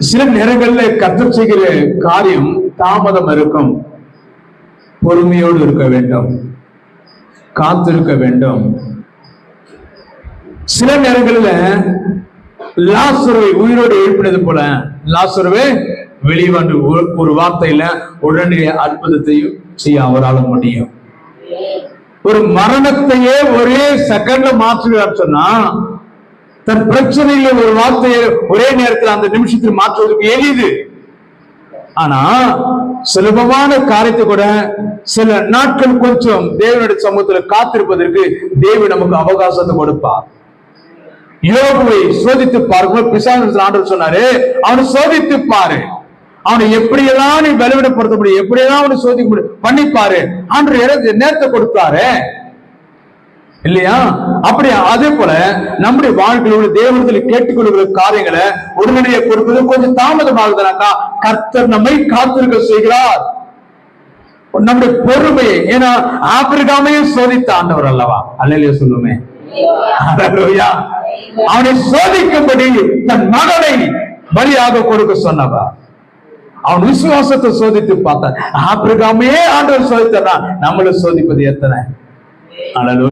சில நேரங்களில் கர்த்தர் செய்கிற காரியம் தாமதம் இருக்கும். பொறுமையோடு இருக்க வேண்டும், காத்திருக்க வேண்டும். சில நேரங்களில் லாசருவை உயிரோடு எழுப்பினது போல லாசருவே வெளிவந்து ஒரு வார்த்தையில உடனே அற்புதத்தையும் செய்ய அவரால் முடியும். ஒரு மரணத்தையே ஒரே செகண்ட்ல மாற்றுகிறார் சொன்னா, தன் பிரச்சனையில ஒரு வார்த்தையை ஒரே நேரத்தில் அந்த நிமிஷத்தில் மாற்றுவதற்கு எளிது. ஆனா சுலபமான காரியத்தை கூட சில நாட்கள் கொஞ்சம் தேவனுடைய சமூகத்தில் காத்திருப்பதற்கு தேவன் நமக்கு அவகாசத்தை கொடுப்பார். யோபுவை சோதித்து பார்க்கும் பிசாசு ஆண்டவர் சொன்னாரு, அவனை சோதித்து பாரு, அவனை எப்படியெல்லாம் நீ பலவீனப்படுத்த முடியும், எப்படியெல்லாம் அவனை சோதிக்க முடியும் பண்ணிப்பாரு. ஆண்டவர் நேரத்தை கொடுத்தாரு இல்லையா? அப்படி அதே போல நம்முடைய வாழ்க்கையோட தேவனத்தில் கேட்டுக்கொள்கிற காரியங்களை உடனடியே கொடுப்பது கொஞ்சம் தாமதமாகுதுனாக்கா கர்த்தர் நம்மை காத்திருக்க செய்கிறார். நம்முடைய பொறுமையை, ஏன்னா ஆபிரகாமையும் சோதித்த ஆண்டவர் அல்லவா, அல்லேலூயா சொல்லுமே. அவனை சோதிக்கும்படி தன் மகனை பலியாக கொடுக்க சொன்னவா. அவன் விசுவாசத்தை சோதித்து பார்த்தான். ஆபிரகாமையே ஆண்டவர் சோதித்தார், நம்மளை சோதிப்பது எத்தனை? அல்லேலூயா.